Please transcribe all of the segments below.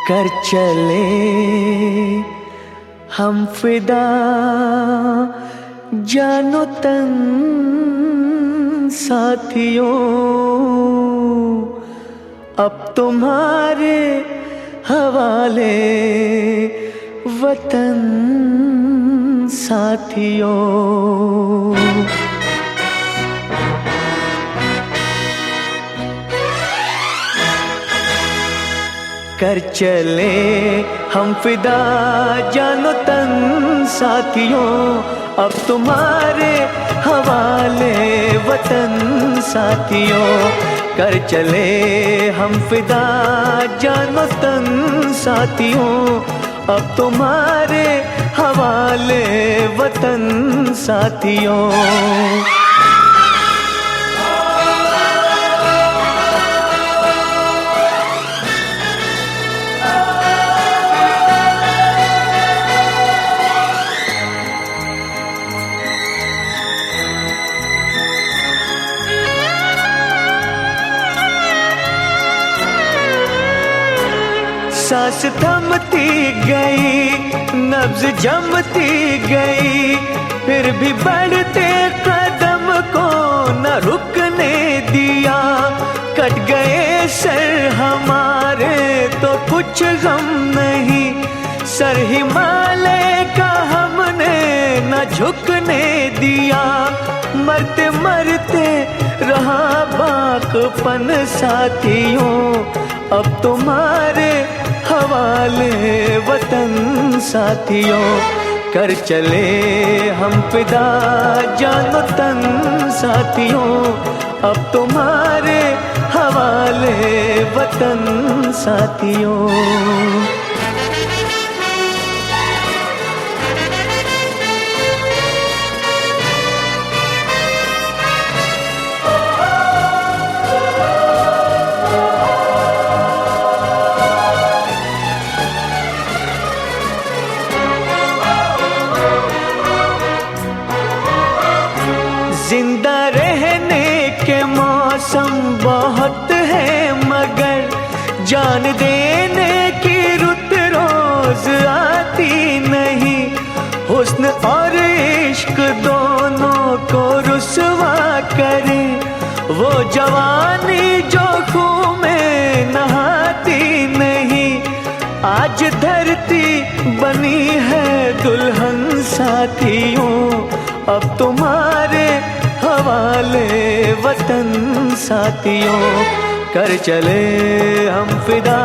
कर चले हम फिदा जानो तन साथियों, अब तुम्हारे हवाले वतन साथियों। कर चले हम फिदा जानो तन साथियों, अब तुम्हारे हवाले वतन साथियों। कर चले हम फिदा जानो तन साथियों, अब तुम्हारे हवाले वतन साथियों। सांस थमती गई, नब्ज जमती गई, फिर भी बढ़ते कदम को न रुकने दिया। कट गए सर हमारे तो कुछ गम नहीं, सर हिमालय का हमने न झुकने दिया। मरते मरते रहा बाकपन साथियों, अब तुम्हारे हवाले वतन साथियों। कर चले हम फिदा जानो तन साथियों, अब तुम्हारे हवाले वतन साथियों। जिंदा रहने के मौसम बहुत है, मगर जान देने की रुत रोज आती नहीं। हुस्न और इश्क दोनों को रुसवा करे, वो जवानी जो खून में नहाती नहीं। आज धरती बनी है दुल्हन साथियों, अब तुम्हारे हवाले वतन साथियों। कर चले हम फिदा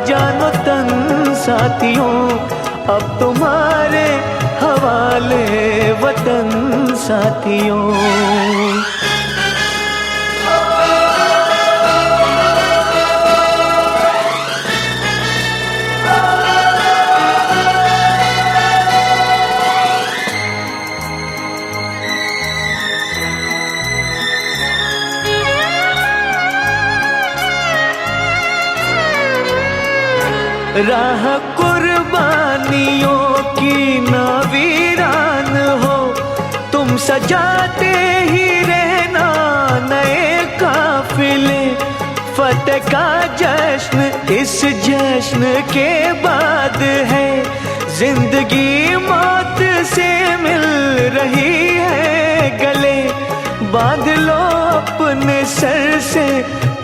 जानो तन साथियों, अब तुम्हारे हवाले वतन साथियों। राह कुर्बानियों की न वीरान हो, तुम सजाते ही रहना नए काफिले। फतेह का जश्न इस जश्न के बाद है, जिंदगी मौत से मिल रही है गले। बांध लो अपने सर से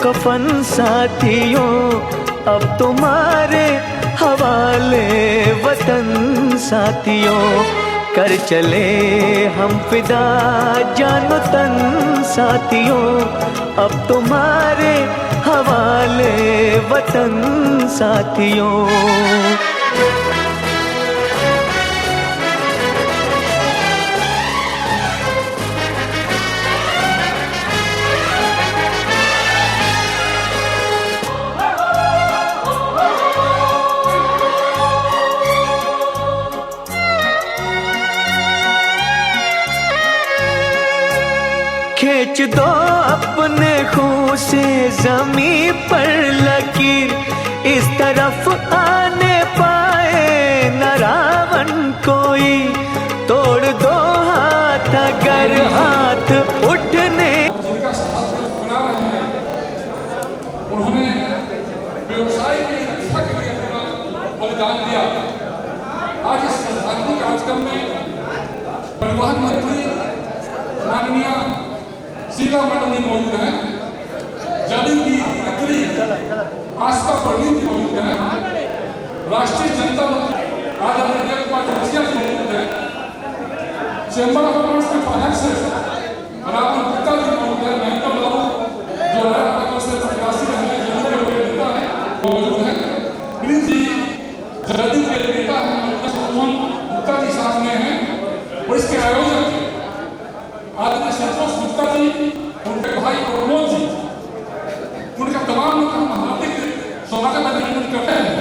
कफन साथियों, अब तुम्हारे हवाले वतन साथियों। कर चले हम फिदा जानो तन साथियों, अब तुम्हारे हवाले वतन साथियों। खींच दो अपने खून से ज़मीं पर लकीर, इस तरफ आने पाए न रावण कोई। तोड़ दो हाथ अगर हाथ उठने, जिनका साथ बना रहे हैं उन्होंने व्यवसाय की रक्षा के लिए अपना कार्यक्रम में परिवहन मंत्री माननीय शीला मंडल मौजूद है, जदयू की नेत्री आस्था पंडित मौजूद है, राष्ट्रीय जनता दल आदरणीय जगपाल मुखिया जी मौजूद है, चैम्बर ऑफ कॉमर्स के अध्यक्ष राहुल गुप्ता जी मौजूद है, महेंद्र बाबू जो है से 85 में जदयू के नेता है मौजूद है, प्लीज जी जदयू के नेता गुप्ता जी सामने हैं और इसके आयोजक आदरणीय संतोष गुप्ता जी, उनके भाई प्रमोद जी, उनका तमाम लोग हम हार्दिक स्वागत अभिनंदन करते हैं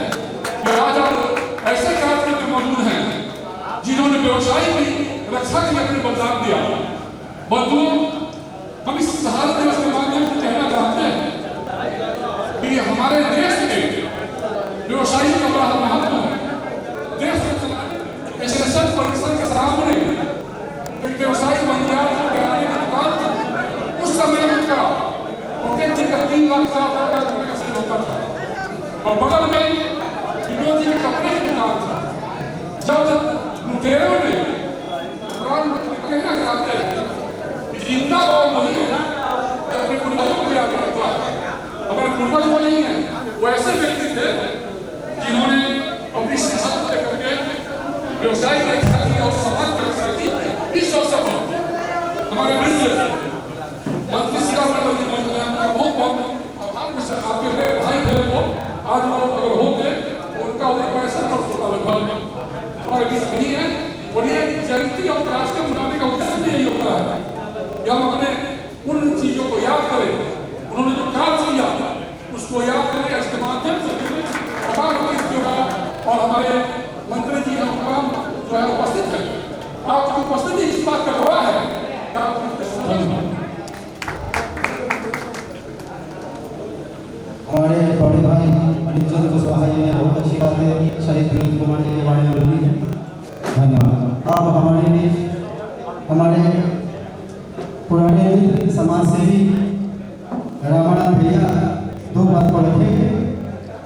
कि आज आप ऐसे कार्यक्रम में मौजूद हैं जिन्होंने व्यवसाय की रक्षा के लिए अपने बलिदान दिया। बंधुओं, हम इस शहादत दिवस के माध्यम से कहना चाहते हैं कि हमारे देश के व्यवसायी का बड़ा महत्व है। देश के एसोसिएशन परिषद के सामने एक व्यवसायी बन गया उस समय उनका पॉकेट का 3 लाख का सेल होता था और बगल में विनोद जी के कपड़े की दुकान था। जब लुटेरों ने कहना चाहते हैं जिंदा और नहीं है अपने पूर्वजों को याद करता है, हमारे पूर्वज वो नहीं है, वो ऐसे व्यक्ति थे जिन्होंने अपनी संस्कृति करके व्यवसाय की रक्षा की और समाज की रक्षा की। इस अवसर पर हमारे मंत्री शीला मंडल जी मौजूद हैं, उनका बहुत बहुत आभार में सर आपके मेरे भाई थे वो आज वो अगर होते उनका पैसा होता लगभग हमारे बीच नहीं है। और ये जयंती और राष्ट्र मनाने का उद्देश्य भी यही होता है कि हम अपने उन चीजों को याद करें, उन्होंने जो काम किया उसको याद करें, इसके माध्यम से और हमारे मंत्री जी का काम जो है उपस्थित है। आपकी उपस्थिति इस बात का गवाह है। हमारे बड़े भाई अनिल कुशवाहा जी ने बहुत अच्छी बातें शहीद विनोद कुमार जी के बारे में बोली है, धन्यवाद। आप हमारे पुराने समाज सेवी रामानंद भैया 2 बात को रखेंगे।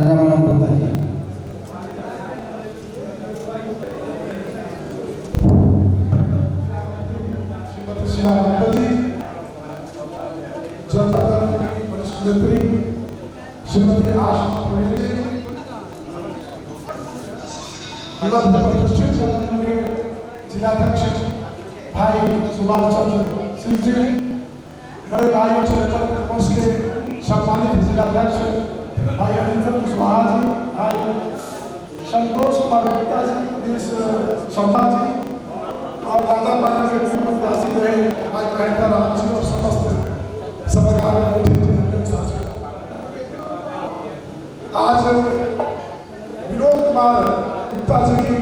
रामानंद गुप्ता जी श्रीमती आशा जिलाध्यक्ष भाई सुभाष चंद्र सिंह जी, बड़े भाई के सम्मानित जिलाध्यक्ष भाई अनिल कुशवाहा जी, भाई संतोष कुमार गुप्ता जी, शर्मा जी और राजा पाना के प्रत्याशी रहे भाई महेंद्र राम जी और समस्त सभागार। आज विनोद कुमार गुप्ता जी की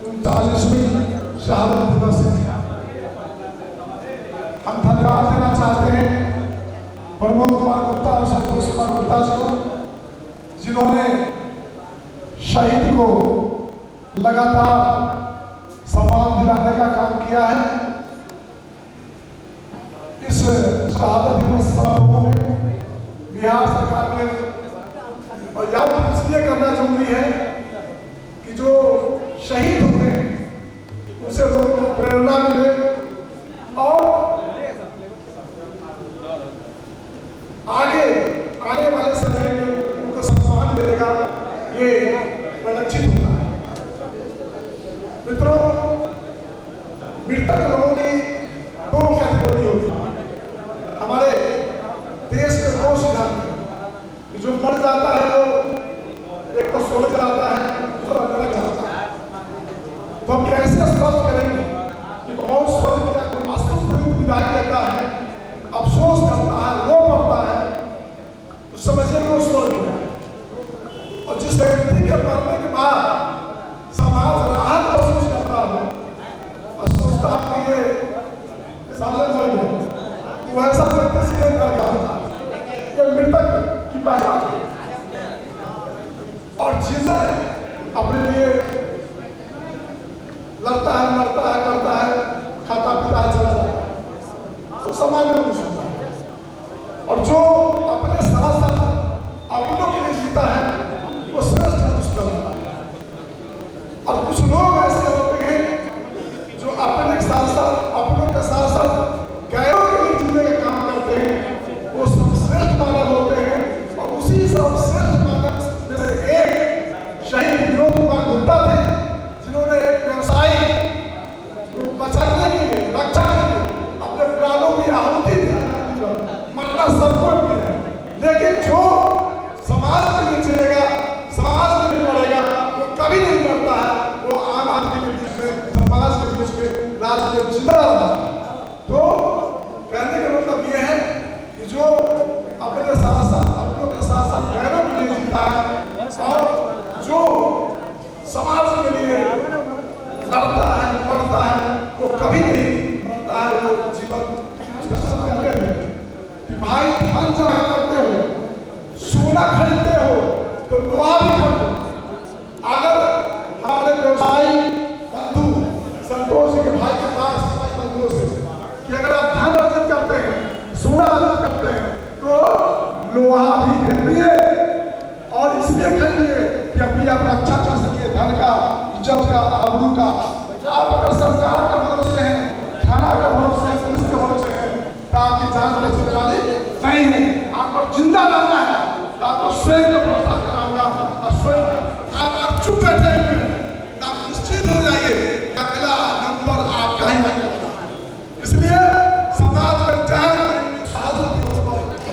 39वीं शहादत दिवस है। हम धन्यवाद देना चाहते हैं प्रमोद कुमार गुप्ता और संतोष कुमार गुप्ता जी को, जिन्होंने शहीद को लगातार सम्मान दिलाने का काम किया है। इस शहादत दिवस समारोह में बिहार सरकार ने और याद इसलिए करना जरूरी है कि जो शहीद होते हैं उसे लोगों को प्रेरणा मिले और आगे आने वाले समय में उनको सम्मान मिलेगा, ये परिलक्षित होता है। मित्रों, मृतक लोगों की 2 कैटेगरी होती है हमारे देश के 2 सिद्धांत। जो मर जाता है वो एक तो स्वर्ग जाता है, दूसरा नरक जाता है। तो हम कैसे स्पष्ट करेंगे कि कौन स्वर्ग का कोई वास्तविक विदाई देता है, अफसोस करता है, रो पड़ता है, तो समझिए वो स्वर्ग है। और जिस व्यक्ति के मरने के बाद समाज राहत महसूस करता हो और सोचता है कि ये साले मर गए, वो ऐसा व्यक्ति सीधे कर जाता है। ये मृतक और जिसे अपने लिए लड़ता है, मरता है, करता है, खाता पीता है, चला जाता है, तो समाज में कुछ होता है। और जो अपने साथ साथ अपनों के लिए जीता है वो श्रेष्ठ है। और कुछ लोग ऐसे होते धन जमा करते हो, सोना खरीदते हो, तो लोहा भी खरीदो। अगर हमारे व्यवसायी बंधु संतोष के भाई के पास बंधुओं से कि अगर आप धन अर्जित करते हैं, सोना अर्जित करते हैं, तो लोहा भी खरीदिए और इसलिए खरीदिए कि अपनी आप रक्षा कर सकिए धन का, इज्जत का, आबरू का। आप अगर सरकार का भरोसे हैं, थाना का भरोसे है, पुलिस के भरोसे है, तो आपकी जान बचने वाली नहीं है। आपको जिंदा रहना है तो आपको स्वयं का भरोसा कराऊंगा और स्वयं आप चुप बैठे आप निश्चित हो जाइए कि अगला नंबर आपका ही बनेगा। इसलिए समाज में चाहे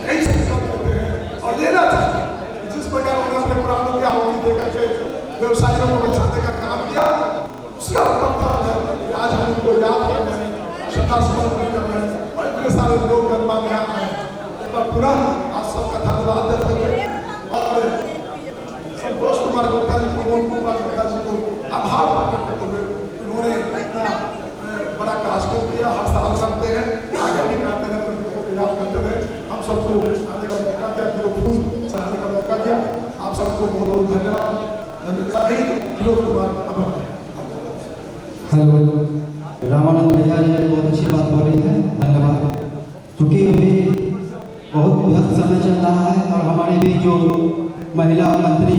नहीं सकते हैं और लेना चाहिए। जिस प्रकार उन्होंने अपने पुरानों की आहुति देकर के व्यवसायियों को बचाने का काम किया, उसका मतलब है कि आज हम उनको याद कर रहे हैं, श्रद्धा समर्पण कर रहे हैं और इतने सारे लोग गरमा में आ रहे हैं। पर पुनः आप सबका धन्यवाद देते हुए और संतोष कुमार गुप्ता जी को, मोहन कुमार गुप्ता जी को आभार प्रकट करते हुए उन्होंने इतना बड़ा कार्यक्रम किया। हर साल करते हैं, आगे भी करते हैं, तो याद करते हुए हम सबको आने का मौका दिया, फूल चढ़ाने का मौका दिया। आप सबको बहुत बहुत धन्यवाद। विनोद कुमार हेलो, रामानंद भैया जी बहुत अच्छी बात बोली है, धन्यवाद। क्योंकि अभी बहुत व्यस्त समय चल रहा है और हमारे भी जो महिला मंत्री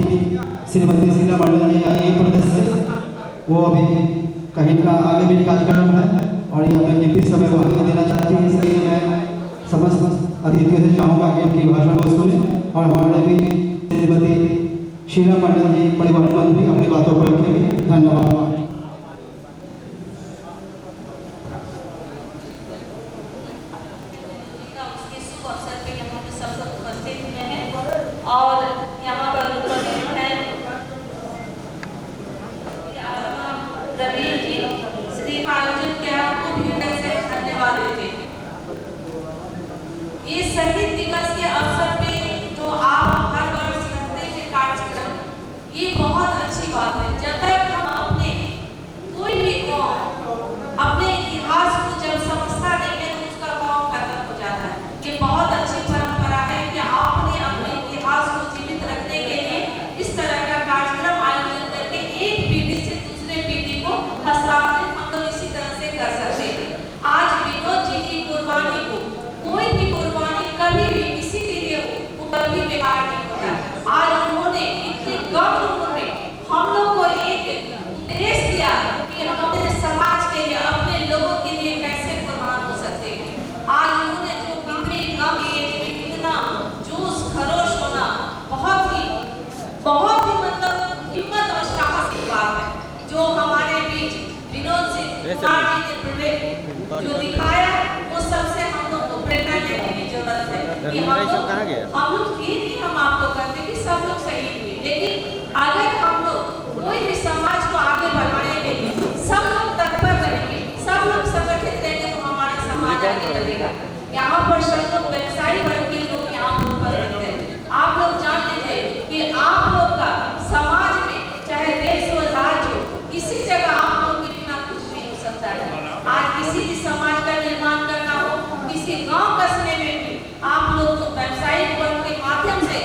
श्रीमती शीला मंडल जी आई है प्रदेश से, वो अभी कहीं का आगे भी कार्यक्रम है और ये हमें किसी समय वहाँ भी देना चाहती है। इसलिए मैं समस्त अतिथियों से चाहूँगा कि उनकी भाषण को सुने और हमारे भी श्रीमती शीला मंडल जी परिवहन मंत्री अपनी बातों को रखेंगे। धन्यवाद। और यहाँ पर उपस्थित हैं रवि जी, श्री अर्जुन के आपको भी से धन्यवाद देते हैं। ये शहीद दिवस के अवसर पे जो आप हर वर्ष करते हैं कार्यक्रम, ये बहुत अच्छी बात है। जब तक हम अपने कोई भी गाँव अपने इतिहास को जब समझता नहीं है तो उसका गाँव खत्म हो जाता है। ये बहुत अच्छी परंपरा है कि आपने अपने इतिहास को जीवित रखने के लिए इस तरह का कार्यक्रम आयोजन करके एक पीढ़ी से दूसरे पीढ़ी को हस्तांतरित हम लोग इसी तरह से कर सकते हैं। आज विनोद जी की कुर्बानी को, कोई भी कुर्बानी कभी भी किसी के लिए वो कभी बेकार नहीं होता। आज उन्होंने इतनी कम उम्र में हम लोग को एक उपदेश दिया कि हम अपने समाज के लिए, अपने लोगों के लिए कैसे कुर्बान हो सकते हैं। आज उन्होंने जो इतनी कम एज में इतना जोश खरोश होना बहुत ही मतलब हिम्मत और साहस की बात है। जो हमारे बीच विनोद सिंह कुमार जी ने जो दिखाया, वो सबसे हम लोग को प्रेरणा लेने की जरूरत है कि हम लोग ये नहीं हम आपको कहते कि सब लोग सही हुए, लेकिन अगर हम लोग कोई भी समाज को आगे बढ़ाने के लिए सब लोग तत्पर रहेंगे, सब लोग संगठित रहेंगे, तो हमारा समाज आगे बढ़ेगा। यहाँ पर सब लोग व्यवसायी वर्ग के लोग यहाँ उपस्थित हैं। आप लोग जान लीजिए कि आप लोग का समाज में चाहे देश हो, राज्य हो, किसी जगह आप लोग के बिना कुछ नहीं हो सकता है। आज किसी भी समाज का निर्माण करना हो, किसी गांव कस्बे में भी आप लोग तो व्यवसायिक वर्ग के माध्यम से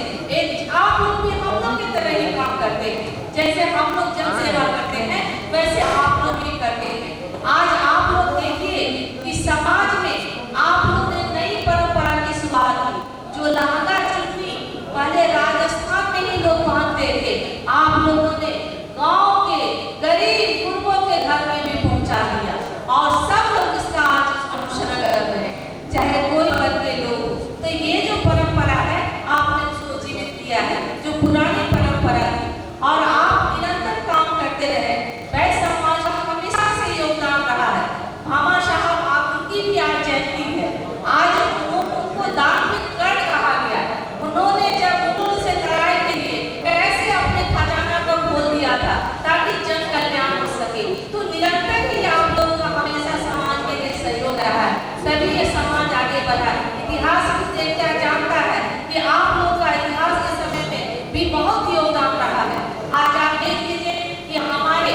आप लोग भी हम लोग की तरह ही काम करते हैं। जैसे हम लोग जन सेवा करते हैं, वैसे आप लोग भी करते हैं। आज आप लोग देखिए कि समाज में आप लोग ने नई परंपरा की शुरुआत की। जो लहंगा चुन्नी पहले राजस्थान में ही लोग पहनते थे, आप लोगों ने गांव के गरीब गुरबों के घर में भी पहुंचा दिया और सब लोग इसका आज अनुसरण कर रहे हैं, चाहे कोई वर्ग के लोग। तो ये जो परंपरा है आपने उसको जीवित किया है, जो पुरानी परंपरा है, और आप निरंतर काम करते रहे। वैश्य समाज का हमेशा से योगदान रहा है। मामा साहब आपकी भी आज जयंती है। आज उनको धार्मिक कर्ण कहा गया। उन्होंने जब उनसे लड़ाई के लिए कैसे अपने खजाना को खोल दिया था ताकि जन कल्याण हो सके। तो निरंतर ही आप लोगों का हमेशा समाज के लिए सहयोग रहा है, तभी ये समाज आगे बढ़ा। इतिहास देखता जानता है कि आप लोग का इतिहास के समय में भी बहुत योगदान रहा है। आज आप देख लीजिए कि हमारे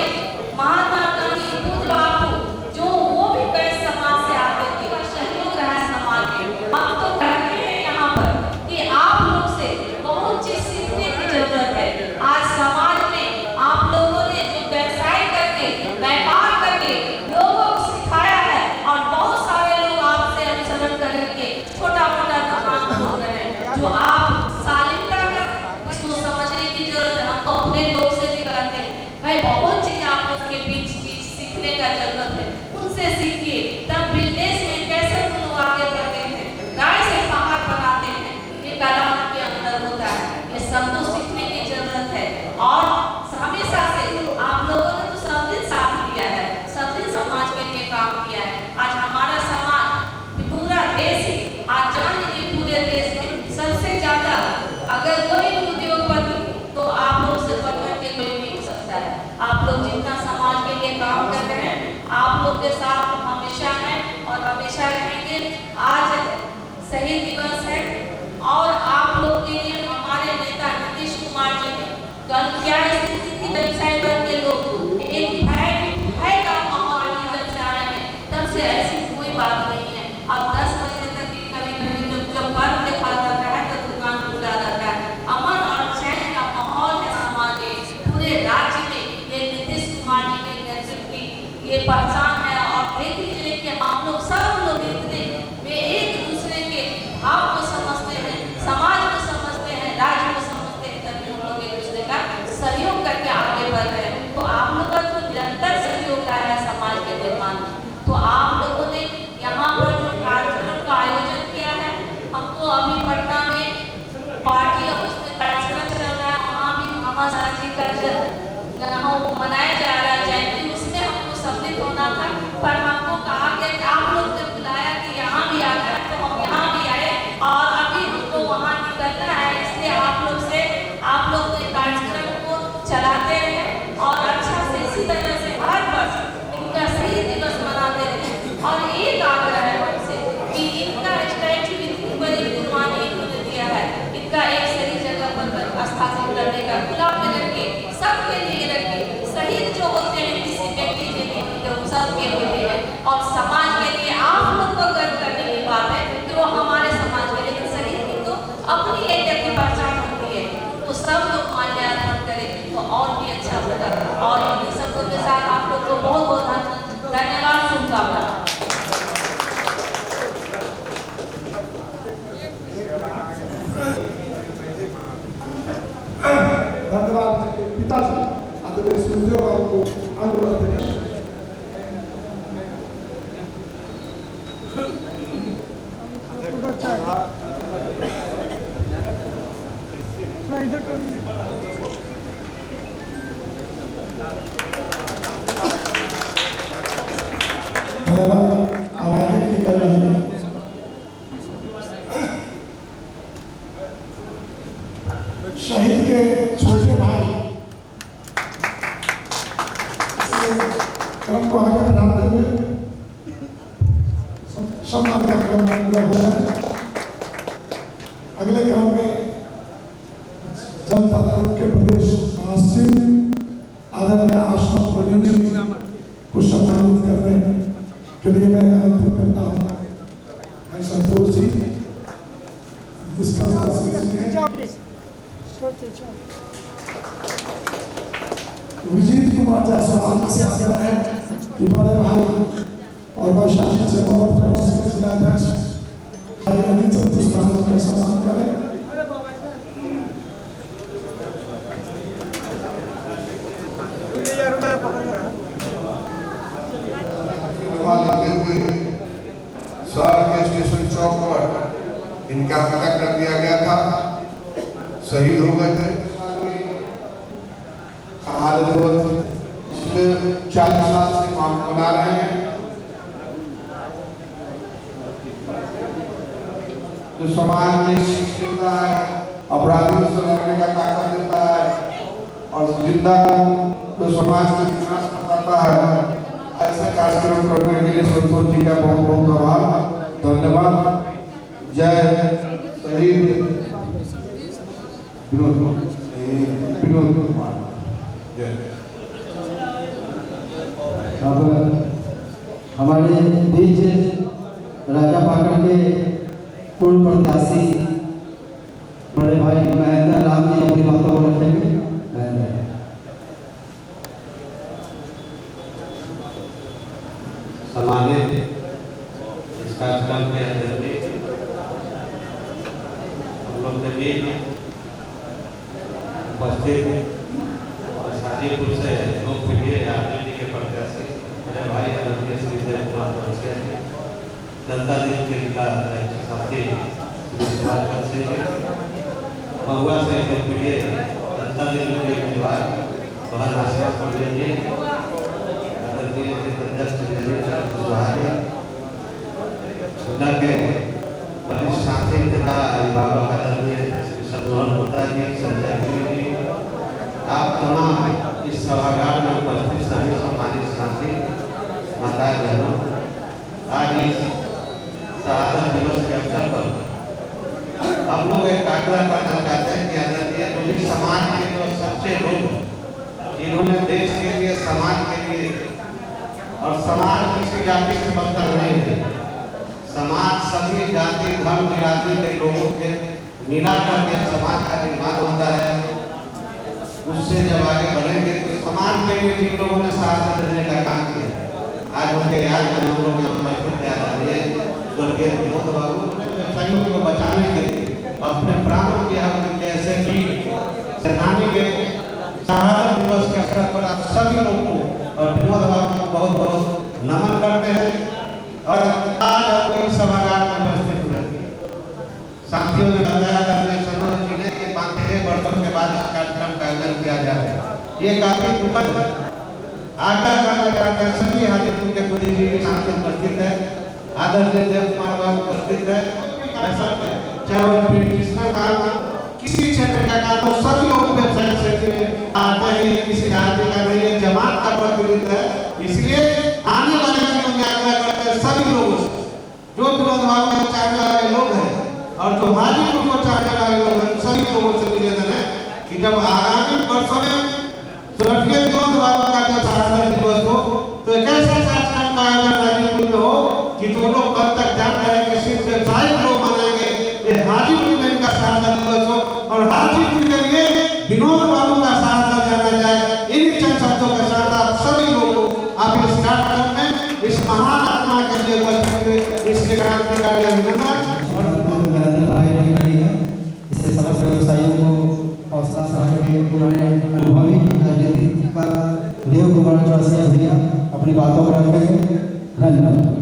महात्मा गांधी पूज्य बापू जो वो भी वैश्य समाज से आते थे, सहयोग रहा समाज के। हम तो कहते हैं यहाँ पर जो आप शालीनता का इसको समझने की जरूरत है। हम तो अपने लोग से भी करते हैं भाई, बहुत चीजें आप लोग के बीच सीखने का जरूरत है, उनसे सीखिए। तब बिजनेस में कैसे लोग आगे बढ़ते हैं, गाय से पहाड़ बनाते हैं, ये कला के अंदर होता है। ये सब तो सीखने की जरूरत है। और हमेशा से आप लोगों ने तो सब दिन साथ दिया है, सब दिन समाज के लिए काम किया है। आज हमारा समाज पूरा देश ही, आज जान लीजिए पूरे देश में सबसे ज्यादा अगर कोई उद्योगपति तो आप लोग से बढ़कर के कोई नहीं हो सकता है। आप लोग जितना समाज के लिए काम कर रहे हैं, आप लोग के साथ हमेशा हैं और हमेशा रहेंगे। आज शहीद दिवस है और आप लोग के लिए हमारे नेता नीतीश कुमार जी ने कल क्या स्थिति थी वेबसाइट पर के लोग एक भय का माहौल जब से आए हैं तब से ऐसी कोई बात नहीं है। अब 10 बजे तक कभी जब बंद देखा जाता है तो दुकान खुला रहता है। अमन और चैन का माहौल है समाज के पूरे राज्य में। ये नीतीश कुमार जी के नेतृत्व की ये पहचान है। और देख लीजिए कि हम लोग सब लोग इतने वे एक दूसरे के भाव को समझते हैं, समाज को समझते हैं, राज्य को समझते हैं, तभी हम लोग एक दूसरे का सहयोग करके आगे बढ़ रहे हैं। तो आप लोग का जो निरंतर सहयोग रहा है समाज के निर्माण में, तो आप लोगों ने यहाँ पर जो कार्यक्रम का आयोजन किया है, हमको अभी पटना में पार्टी ऑफिस में कार्यक्रम चल रहा है, वहाँ भी मामा साहब जी का मनाया जा रहा है जयंती, उसमें हमको सम्मिलित होना था। पर हमको कहा कि आप लोग ने बुलाया कि यहाँ भी आ गए, तो हम यहाँ भी आए और अभी हमको वहाँ निकलना है। इसलिए आप लोग से आप लोग ने कार्यक्रम को चलाते रहे और अच्छा से इसी तरह से हर वर्ष इनका शहीद दिवस मनाते रहे। और एक आग्रह है हमसे कि इनका स्टैचू इतनी बड़ी कुर्बानी इन्होंने दिया है, इनका एक सही जगह पर स्थापित करने का खुला में रखिए, सबके लिए रखिए। शहीद जो होते हैं किसी व्यक्ति के लिए तो सबके लिए है और समाज के लिए आप लोग को गर्व करने की बात है कि वो हमारे समाज के लिए शहीद की तो अपनी एक अपनी पहचान होती है, तो सब लोग माल्यार्पण करें तो और भी अच्छा होगा। और इन सबों के साथ आप लोग को बहुत बहुत धन्यवाद, शुभकामनाएं। धन्यवाद पिताजी, आदरणीय सुखदेव बाबू को अनुरोध करें। शहीद के छोटे भाई क्रम को आगे बढ़ाते हुए सम्मान का क्रम पूरा हो रहा है। अगले क्रम में जनता दल के प्रदेश महासचिव आदरणीय आशा प्रवीण जी को सम्मानित करने के लिए मैं आमंत्रित करता हूँ भाई संतोष जी, जिसका विजीत कुमार जायसवाल से आग्रह है कि बड़े भाई और वैशाली से बहुत जिलाध्यक्ष हरियाणी छत्तीसगढ़ का सम्मान करें। शहर के स्टेशन चौक पर इनका हत्या कर दिया गया था, शहीद हो गए थे। पिछले 40 साल से काम बना रहे हैं। जो समाज में सीख देता है, अपराधियों से लड़ने का ताकत देता है और जिंदा को जो समाज में विकास करता है, ऐसे कार्यक्रम करने के लिए संतोष जी का बहुत बहुत आभार, धन्यवाद। जय शहीद विनोद कुमार। अब हमारे बीच राजा पाटन के पूर्व प्रत्याशी बड़े भाई महेंद्र राम जी अपनी बातों को रखेंगे। सम्मानित इस कार्यक्रम के अंदर मुख्तलिफ उपस्थित और शाजीपुर से लोकप्रिय राजनीति के प्रत्याशी मेरे भाई आदरणीय श्री देव कुमार जोशी, जनता दल के नेता साथी श्री सुभाष सिंह, महुआ से लोकप्रिय जनता दल के उम्मीदवार सोहन आशीष पंडित जी, आदरणीय अध्यक्ष श्री सुहानी, सुधा के वरिष्ठ साथी तथा अभिभावक आदरणीय श्री संतोष गुप्ता जी, संजय जी, आप तमाम इस सभागार में उपस्थित सभी सम्मानित साथी, माता बहनों, आज इस शहादत दिवस के अवसर पर हम लोग एक आग्रह करना चाहते हैं कि आदरणीय पुलिस समाज के जो सच्चे लोग जिन्होंने देश के लिए, समाज के लिए, और समाज किसी जाति से बंधन नहीं है, समाज सभी जाति धर्म जाति के लोगों के मिलाकर के समाज का निर्माण होता है। उससे जब आगे बढ़ेंगे तो समाज के लिए जिन लोगों ने साथ देने का काम किया, आज उनके याद में हम लोग महसूस किया जा रही है। स्वर्गीय विनोद बाबू व्यवसायियों को बचाने के लिए अपने प्राणों की आहुति जैसे कि सेनानी के शहादत दिवस के अवसर पर आप सभी लोगों को और विनोद बाबू को बहुत बहुत नमन करते हैं। और आज आपको इस सभागार में उपस्थित हुए साथियों ने बताया कि सरोज जिले के 5 वर्षों के बाद इस कार्यक्रम का आयोजन किया जा रहा है। ये काफी दुखद आग्रह करना चाहते हैं सभी हाजीपुर के बुद्धिजीवी साथी उपस्थित है, आदरणीय देव कुमार बाबू उपस्थित है, चाहे किसका काम किसी क्षेत्र का काम हो, सभी लोग वेबसाइट से आते हैं, किसी राज्य का नहीं है, जमात का प्रतिनिधित्व है। इसलिए आने वाले दिनों में आग्रह करते हैं सभी लोगों से, जो विनोद बाबू को चाहने वाले लोग हैं और जो हाजीपुर को चाहने वाले लोग हैं, सभी लोगों से निवेदन है कि जब आगामी वर्षों में स्वर्गीय विनोद बाबू का जब शहादत दिवस हो तो एक ऐसा कार्यक्रम का आयोजन हाजीपुर में हो कि जो लोग कल तक जान रहे हैं कि सिर्फ व्यवसायिक लोग मनाएंगे, ये हाजीपुर में इनका शहादत दिवस हो और हाजीपुर के लिए विनोद बाबू का शहादत जाना जाए। इन चंद शब्दों के साथ आप सभी लोग आप इस कार्यक्रम में इस महान आत्मा के लिए उपस्थित हुए इसके क्रांतिकारी अभिनंदन और इससे समस्त व्यवसायियों को हौसला सहायक पुराने अनुभवी राजनीतिकार देव कुमार जोशी भैया अपनी बातों को रखेंगे। धन्यवाद।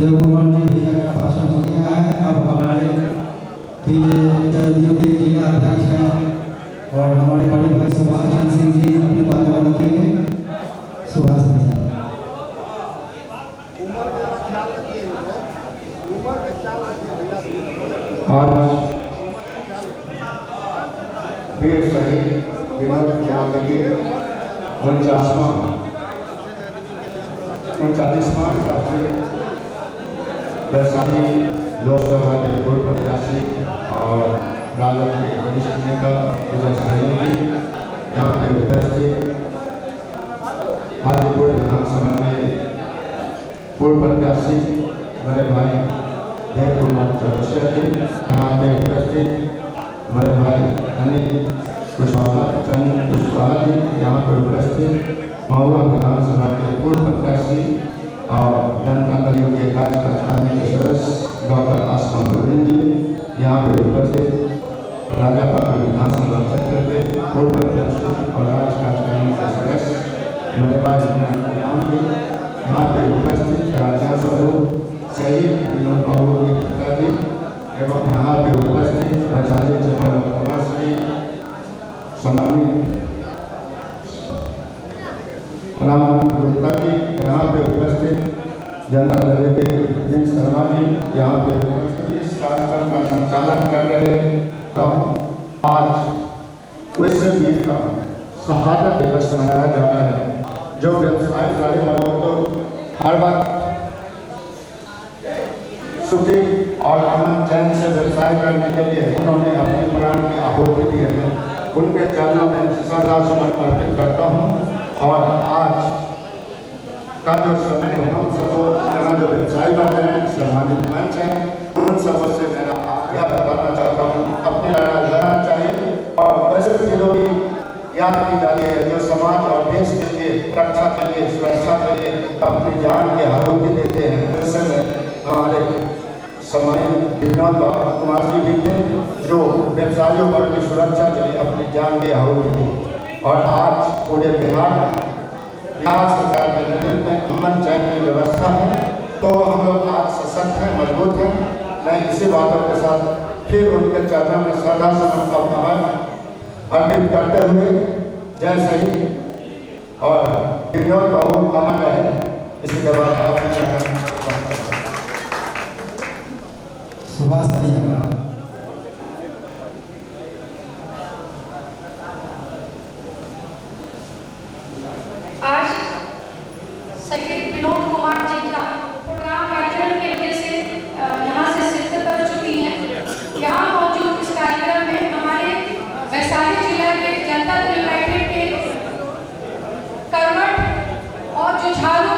देव कुमार जी भैया का भाषण हो गया है। अब हमारे जिला अध्यक्ष हैं और हमारे बड़े भाई सुभाष सिंह जी अपनी बातों रखेंगे। सुभाष भैया आज वीर शहीद विनोद कुमार जी 39वां वैशाली लोकसभा के पूर्व प्रत्याशी और राजद के वरिष्ठ नेता यहाँ पे उपस्थित हाजीपुर विधानसभा में पूर्व प्रत्याशी बड़े भाई जय कुमार चौरसिया जी, यहाँ पे उपस्थित बड़े भाई अनिल कुशवाहा जी, यहाँ पर उपस्थित महुआ विधानसभा के पूर्व प्रत्याशी और जनता दल के कार्यकारिणी के सदस्य डॉक्टर आसमा गोविंद जी, यहाँ पर उपस्थित राजापाल विधानसभा क्षेत्र के पूर्व प्रत्याशी और राज्य कार्यकारिणी के सदस्य मेरे भाई जी, यहाँ पर उपस्थित राजा स्वरूप शहीद विनोद बाबू के पिताजी एवं यहाँ पर उपस्थित आचार्य जयपाल श्री सम्मानित राम गुप्ता जी, यहाँ पे उपस्थित जनता दल के प्रिंस शर्मा जी, यहाँ पे इस कार्यक्रम का संचालन कर रहे तो आज वैश्वीर का शहादत दिवस मनाया जा रहा है। जो व्यवसाय वाले लोगों को हर वक्त सुखी और अमन चैन से व्यवसाय करने के लिए उन्होंने अपने प्राण की आहुति दी है, उनके चरणों में सदा समर्पण अर्पित करता हूँ। और आज का जो समय हम सबको यहाँ जो व्यवसायी वाले हैं, सम्मानित मंच है, उन सबों से मेरा आज्ञा बताना चाहता हूँ, अपनी लड़ाई लड़ना चाहिए और वैसे जिलों की याद की जाती है जो समाज और देश के लिए रक्षा के लिए सुरक्षा के लिए अपनी जान की आहुति देते हैं। वैसे में हमारे समय विनोद कुमार जी भी थे जो व्यवसायियों पर की सुरक्षा के लिए अपनी जान की आहुति दी। और आज पूरे बिहार सरकार के नेतृत्व में अमन चैन की व्यवस्था है, तो हम लोग आज सशक्त हैं, मजबूत हैं। मैं इसी बातों के साथ फिर उनके चरणों में श्रद्धा सुमन अर्पित करते हुए जय शहीद और विनोद बाबू अमन रहे। इसी के बाद सुभाष आज शहीद विनोद कुमार जी का प्रोग्राम आयोजन के वजह से यहाँ से शिरकत कर चुकी हैं। यहाँ मौजूद इस कार्यक्रम में हमारे वैशाली जिला के जनता दल यूनाइटेड के कर्मठ और जुझारू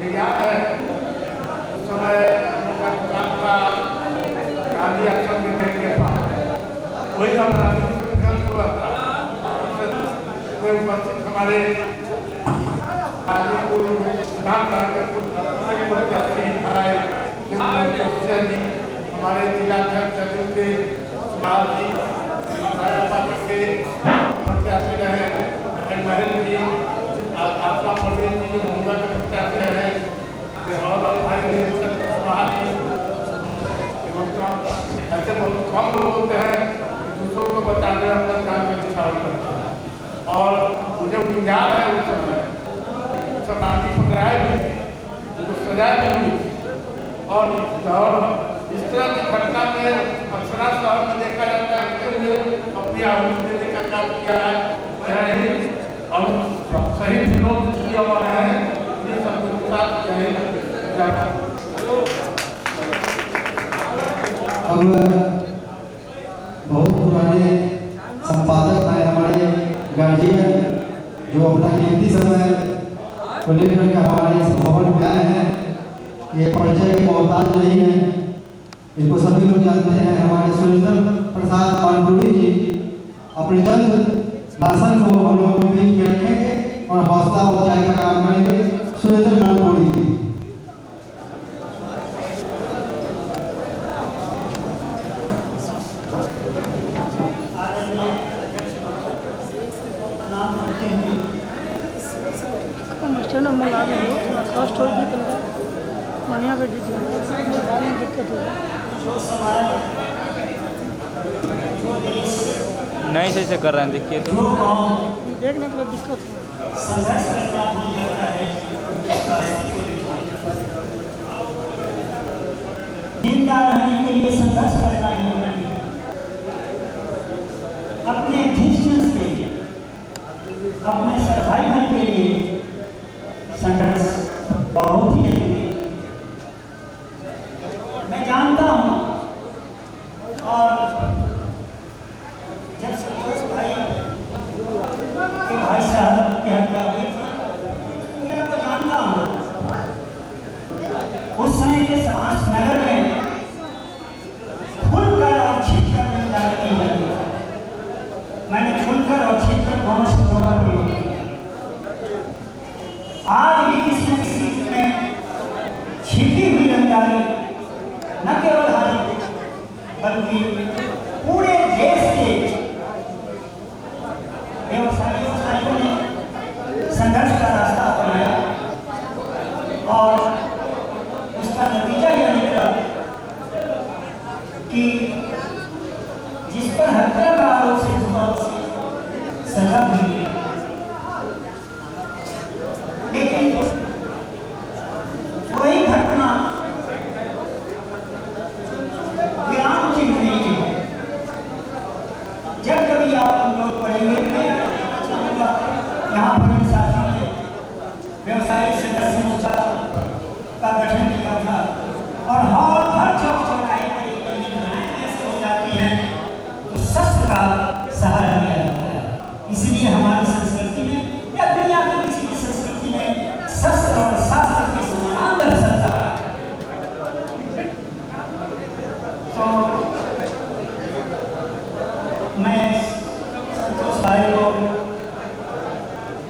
ये याद है उस समय उनका दुकान का गांधी आश्रम में के पास वही हमारा हुआ था। उपस्थित हमारे हमारे जिलाध्यक्ष के सुभाष जी के प्रत्याशी रहे, महेंद्र जी आपका प्रवीण जी मुंबई के प्रत्याशी रहे, और भाई सुभाष जी ऐसे बहुत कम लोग होते हैं दूसरों को बचाने अपना काम में निछावर करते हैं। और मुझे उनको याद है उस समय समाधि पकड़ाए भी उनको सजा भी हुई। और इस तरह की घटना में अक्सर शहर में देखा जाता है कि उन्हें अपनी आहुति देने का काम किया है और सही विरोध किया हुआ है। ये सब कुछ अब बहुत पुराने संपादक हैं हमारे गार्जियन जो अपना कीमती समय को लेकर के हमारे इस भवन में आए हैं। ये परिचय के मोहताज नहीं है, इनको सभी लोग जानते हैं। हमारे सुरेंद्र प्रसाद पानपुरी जी अपने चंद भाषण को हम लोग में रखेंगे और हौसला अफजाई का काम करेंगे। सुरेंद्र पानपुरी जी नहीं सही से कर रहे हैं, देखिए तो देखने के लिए दिक्कत जिंदा रहने के लिए संघर्ष करना ही है। अपने एग्जिस्टेंस के लिए, अपने सर्वाइवल के लिए संघर्ष बहुत ही जरूरी है। मैं जानता हूँ और जब संतोष भाई के भाई साहब की हत्या हुई थी मैं तो जानता हूँ उस समय के समाज नगर में खुलकर और छिपकर नहीं लगी। मैंने खुलकर और छिपकर दोनों से दोनों प्रयोग किया। आज भी किसी न किसी में छिपी हुई रंगदारी न केवल हारी बल्कि पूरे देश के व्यवसायियों ने संघर्ष का रास्ता अपनाया और उसका नतीजा यह निकला कि जिस पर हत्या का आरोप से सजा मिली, लेकिन वही घटना विराम चिन्ह नहीं है। जब कभी आप लोग पढ़ेंगे यहाँ पर साथियों ने व्यवसायिक संघर्ष मोर्चा का गठन किया था और हर चौक चौराहे पर ऐसे हो जाती है तो शस्त्र का सहारा लिया जाता है। इसलिए हमारी संस्कृति में या दुनिया की किसी भी संस्कृति में शस्त्र और शास्त्र के समानांतर चलता है। तो मैं संतोष भाई को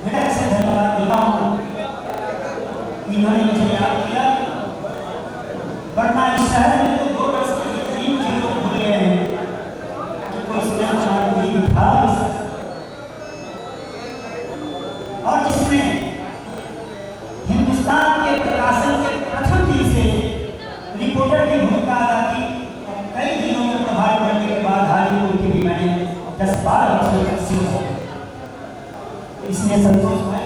हृदय से धन्यवाद देता हूँ, इन्होंने मुझे याद किया। वरना इस शहर में तो 2 वर्ष के ड्रीम के लोग भूल गए हैं कि कोई स्नेह ड्रीम था और जिसमें हिंदुस्तान के प्रकाशन के प्रथम दिन से रिपोर्टर की भूमिका अदा की। कई दिनों में प्रभारी बनने के बाद हाजीपुर की भी मैंने 10-12 वर्षों तक सीखा। इसलिए संतोष भाई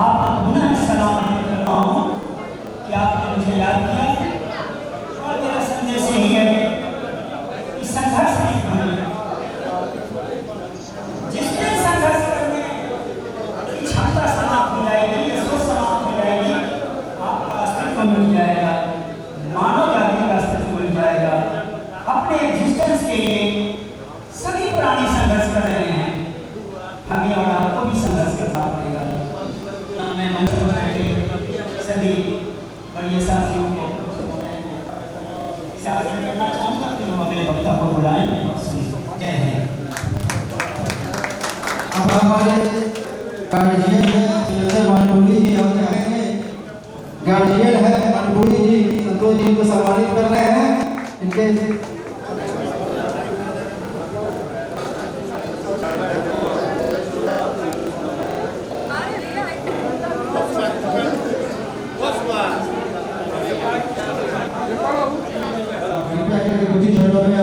आप पुनः सलाम करता हूँ कि आपने मुझे याद किया और मेरा संदेश यही है कि संघर्ष नहीं करना। जिसने संघर्ष करने की क्षमता समाप्त हो जाएगी, सोच समाप्त हो जाएगी, आपका अस्तित्व मिल जाएगा, मानव जाति का अस्तित्व मिल जाएगा। अपने एग्जिस्टेंस के लिए सभी प्राणी संघर्ष कर रहे हैं, हमें और आपको भी संघर्ष करना पड़ेगा। मैं मंच पर बैठे सभी और ये साथियों को इसे आगे करना चाहूँगा कि हम अगले वक्ता को बुलाएं और सुनिए। जय हिंद। अब हमारे गार्जियन है मनपुरी जी, हम चाहेंगे गार्जियन है मनपुरी जी संतोष जी को सम्मानित कर रहे हैं। इनके कुछ क्षणों में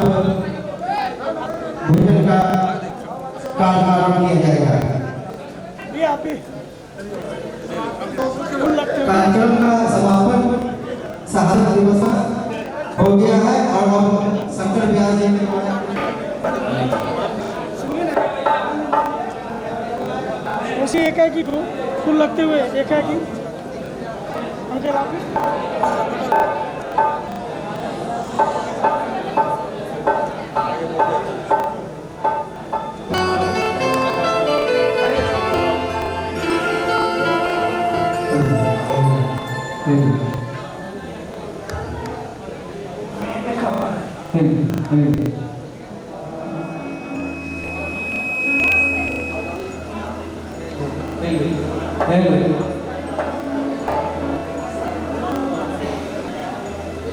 भोजन का कार्यक्रम किया जाएगा। कार्यक्रम का समापन शहादत दिवस हो गया है और अब शंकर व्यास जी उसी एकाएकी को फूल लगते हुए एकाएकी उनके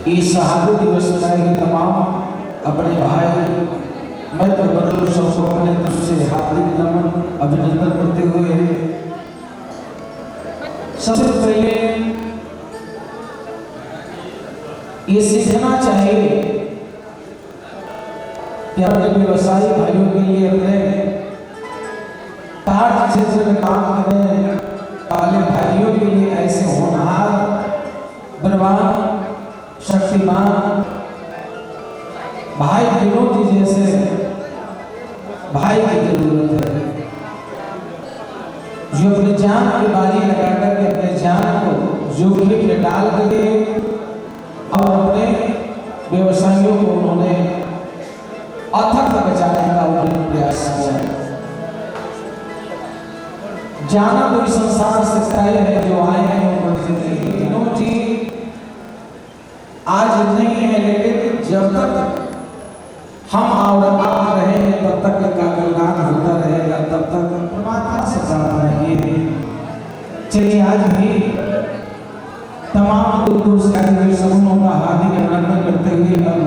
इस शहादत दिवस में तमाम अपने भाई मित्र बंधु सबको अपने तरफ से हार्दिक नमन अभिनंदन करते हुए सबसे पहले ये सीखना चाहिए कि अपने व्यवसायी भाइयों के लिए अपने कार्य क्षेत्र में काम करने वाले भाइयों के लिए ऐसे होनहार बलवान शक्तिमान भाई विनोद जी जैसे भाई की जरूरत है, जो अपनी जान की बाजी लगा करके अपने जान को जोखिम में डाल करके और अपने व्यवसायियों को उन्होंने अथक बचाने का उन्होंने प्रयास किया। जाना कोई संसार से तय है, जो आए हैं वो जिंदगी। विनोद जी आज नहीं है, लेकिन जब तक हम और आप रहेंगे तब तक इनका कल्याण होता रहेगा, तब तक परमात्मा से साथ रहेंगे। चलिए आज भी तमाम दूर दूर से आए हुए समूहों का हार्दिक अभिनंदन करते हुए हम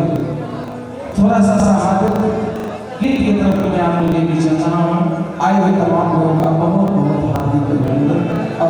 थोड़ा सा शहादत गीत की तरफ मैं आप लोग लेके चल रहा हूँ। आए हुए तमाम लोगों का बहुत बहुत हार्दिक अभिनंदन और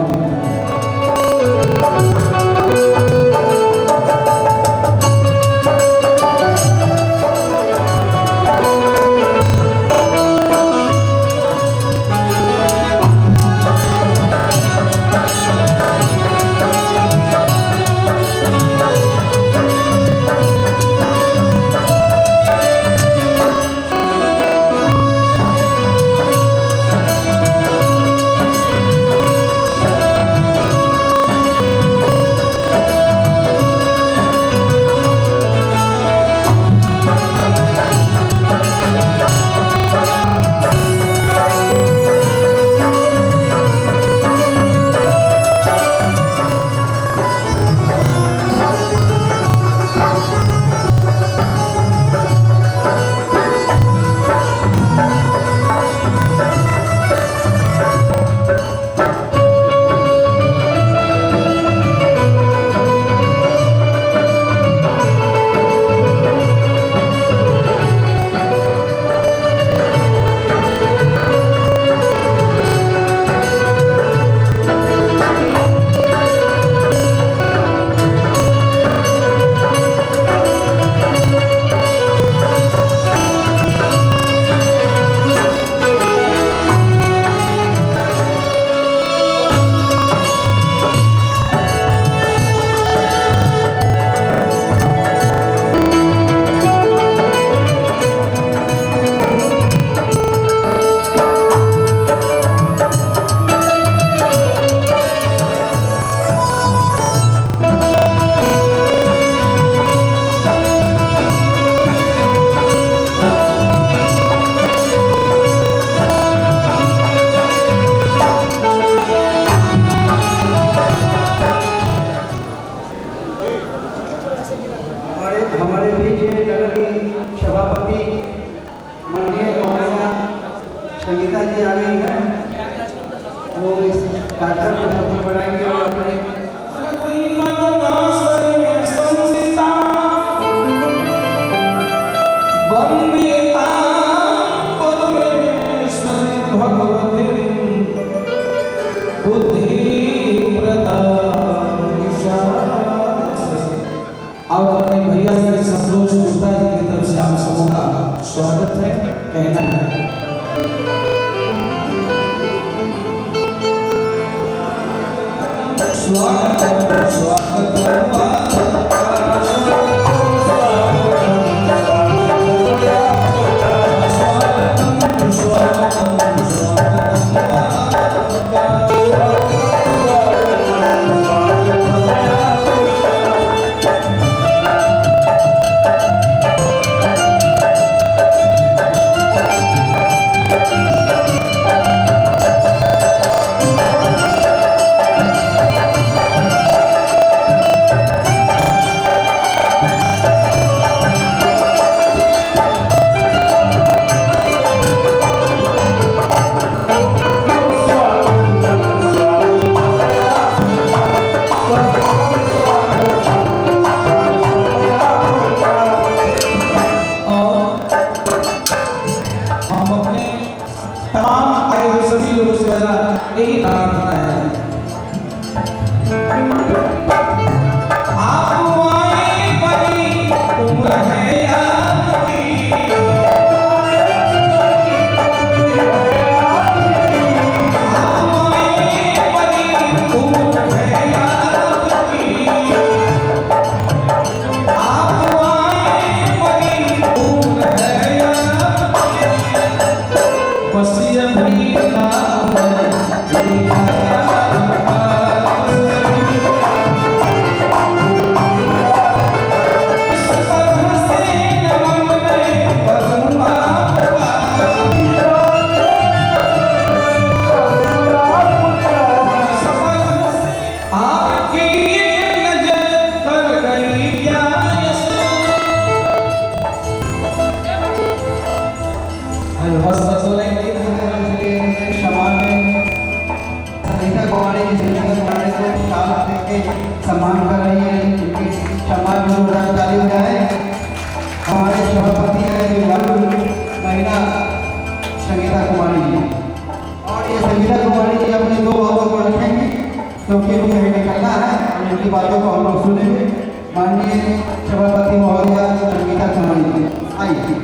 सम्मान कर रही है, सम्मान चालू है। हमारे सभापति महिला संगीता कुमारी जी, और ये संगीता कुमारी जी अपनी दो बातों को रखेंगे क्योंकि उन्हें निकलना है और उनकी बातों को हम लोग सुनेंगे। माननीय सभापति महोदया संगीता कुमारी जी, आइए।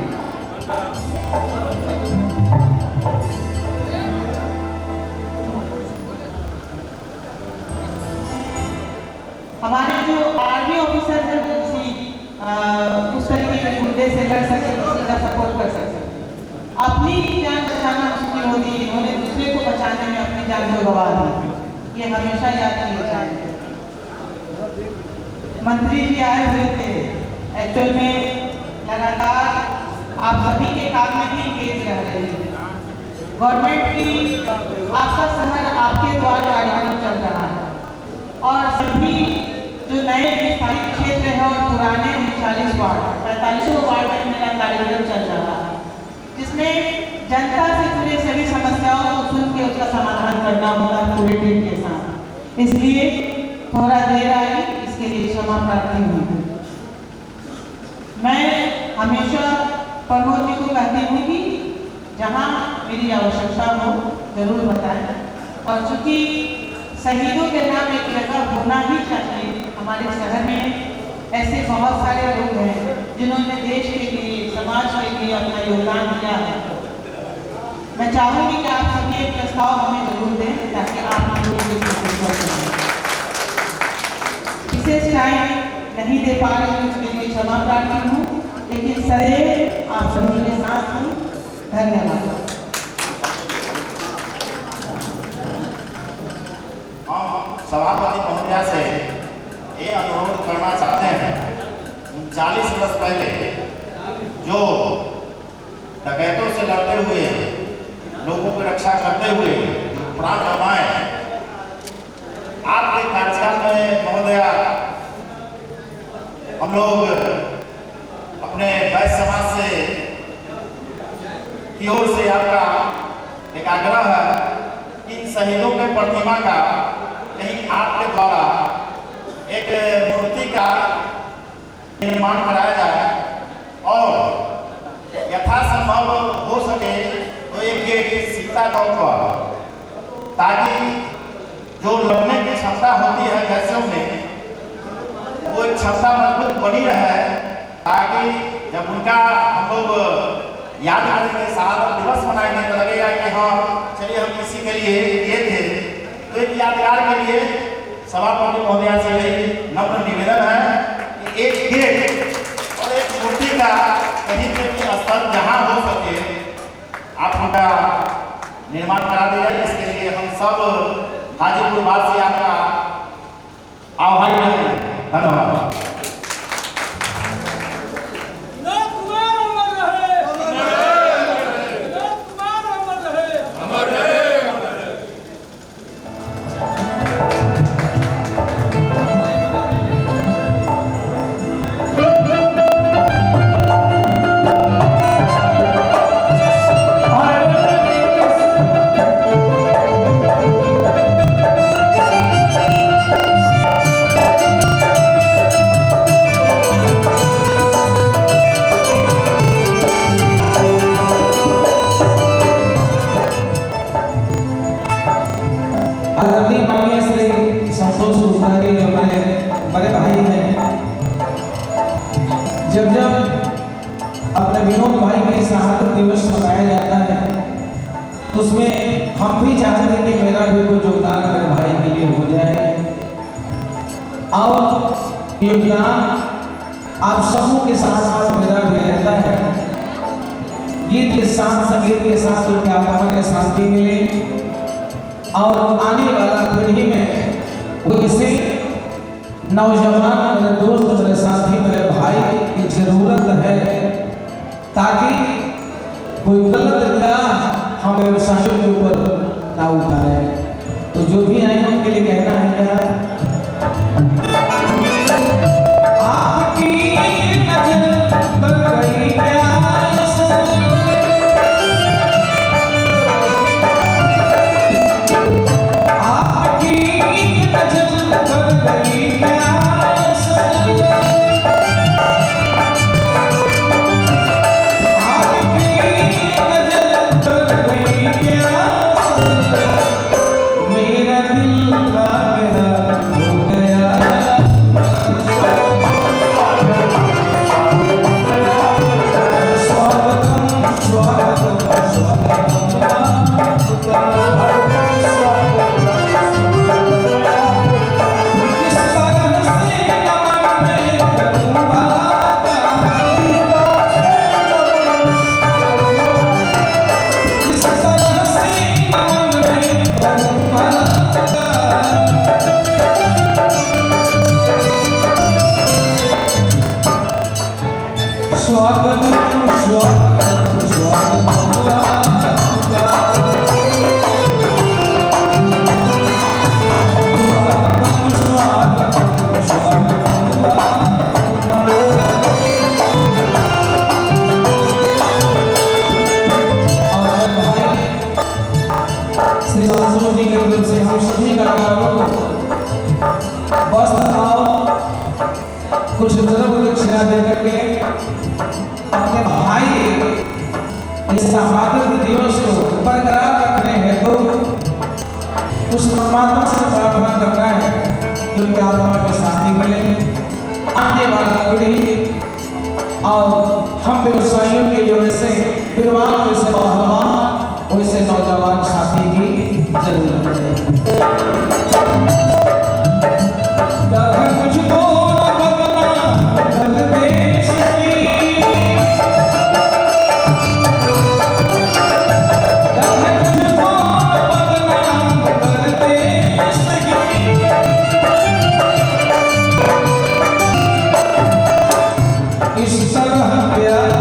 हमारे जो आर्मी ऑफिसर है उस तरीके के मुद्दे से लड़ सके, किसी का सपोर्ट कर सके। अपनी जान बचाना मुश्किल होती है, इन्होंने दूसरे को बचाने में अपनी जान को गंवा दी, ये हमेशा याद किया जाए। मंत्री जी आए हुए थे, एक्चुअल में लगातार आप सभी के काम में ही तेज रह रहे हैं। गवर्नमेंट की आपका शहर आपके द्वारा कार्यक्रम चल रहा है और सभी जो नए विस्तारित क्षेत्र है और पुराने 40 वार्ड 45 वार्ड में मेरा कार्यक्रम चल रहा है, जिसमें जनता से जुड़े सभी समस्याओं को सुन के उसका समाधान करना होगा पूरे टीम के साथ। इसलिए थोड़ा देर आई, इसके लिए क्षमा प्रार्थी हूँ। मैं हमेशा प्रमोद जी को कहती हूँ कि जहाँ मेरी आवश्यकता हो जरूर बताएं, और चूँकि शहीदों के नाम एक जगह होना ही चाहिए। हमारे शहर में ऐसे बहुत सारे लोग हैं जिन्होंने देश के लिए, समाज के लिए अपना योगदान दिया है। मैं चाहूँगी कि आप सभी एक प्रस्ताव हमें जरूर दें ताकि आप विशेष टाइम नहीं दे पा रही हूँ, उसके लिए क्षमा प्रार्थी हूँ, लेकिन सदैव आप सभी के साथ हूँ। धन्यवाद। सभापति महोदया से ये अनुरोध करना चाहते हैं, 40 वर्ष पहले जो डकैतों से लड़ते हुए, लोगों की रक्षा करते हुए प्राण गंवाए, आपके कार्यकाल में महोदया हम लोग अपने वैश्य समाज से की ओर से आपका एक आग्रह है कि इन शहीदों के प्रतिमा का कहीं आपके द्वारा एक मूर्ति का निर्माण कराया जाए और यथासंभव हो सके तो एक सीता चौक पर, ताकि जो लड़ने की क्षमता होती है वैश्यों में वो एक क्षमता मजबूत बनी रहे, ताकि जब उनका हम लोग याद करेंगे, शहादत दिवस मनाएंगे तो लगेगा कि हाँ चलिए हम इसी के लिए ये थे। तो एक यादगार के लिए सभापति महोदया से यही नम्र निवेदन है कि एक गेट और एक मूर्ति का कहीं पे भी स्थल जहाँ हो सके आप उनका निर्माण करा दिया। इसके लिए हम सब हाजीपुर वासी आपका आभारी हैं। धन्यवाद। बड़े भाई हैं, जब जब अपने विनोद भाई के शहादत दिवस मनाया जाता है तो उसमें हम भी चाहते हैं कि मेरा भी कुछ योगदान मेरे भाई के लिए हो जाए। और योगदान आप सबों के साथ साथ मेरा भी रहता है। गीत के साथ संगीत के साथ उनके आत्मा के शांति मिले और आने वाला पीढ़ी में वो इसे नौजवान मेरे दोस्त मेरे साथी मेरे भाई की जरूरत है ताकि कोई गलत निगाह हम व्यवसायों के ऊपर ना उतारे। तो जो भी आए उनके लिए कहना है क्या आपकी नजर पर गई कुछ दक्षिणा देकर के अपने भाई इस शहादत दिवस को बरकरार रखने हेतु उस परमात्मा से प्रार्थना करना है कि उनके आत्मा की शांति मिले, आने वाला पीढ़ी और हम व्यवसायियों के जो वैसे विद्वान वैसे पहलवान वैसे नौजवान साथी की जरूरत है। इस तरह प्यार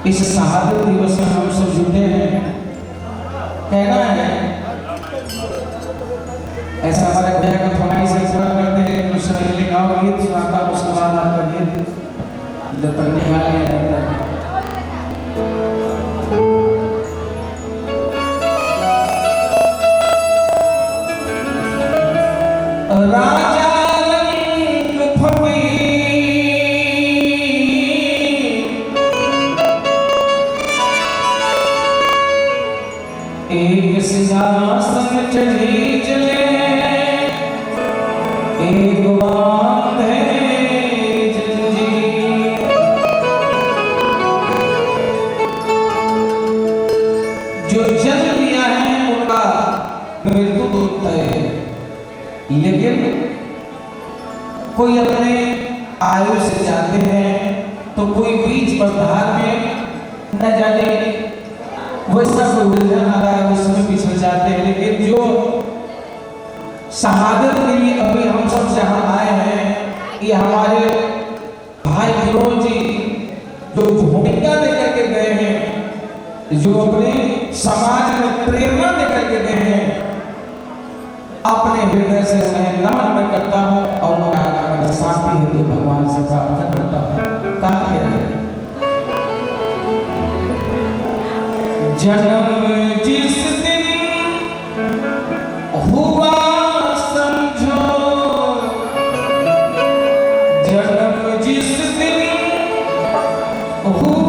इस शहादत दिवस में हम सब जुटे हैं। कहना है ऐसा हमारे भैया का फरमाइश से पूरा करते हैं। दूसरा लिखाओ गीत सुनाता हूँ, उसके बाद आपका गीत जब तक निकाल लिया जाता है। राजा रंग फबी एक सिंहासन चढ़ी चले, एक बांधे जंजीर। जो जन्म लिया है उनका मृत्यु तय है, लेकिन कोई अपने आयु से जाते हैं तो कोई बीच पड़धार में न जाने वैसा कोई उलझन आ रहा है उसमें पिछड़ जाते हैं। लेकिन जो शहादत के लिए अभी हम सब जहाँ आए हैं, ये हमारे भाई विनोद जी जो भूमिका देकर के गए हैं, जो अपने समाज में प्रेरणा देकर के गए हैं, अपने हृदय से मैं नमन मैं करता हूँ और मेरा शांति हेतु भगवान से प्रार्थना करता हूँ। काफी है जन्म जिस दिन हुआ समझो, जन्म जिस दिन हुआ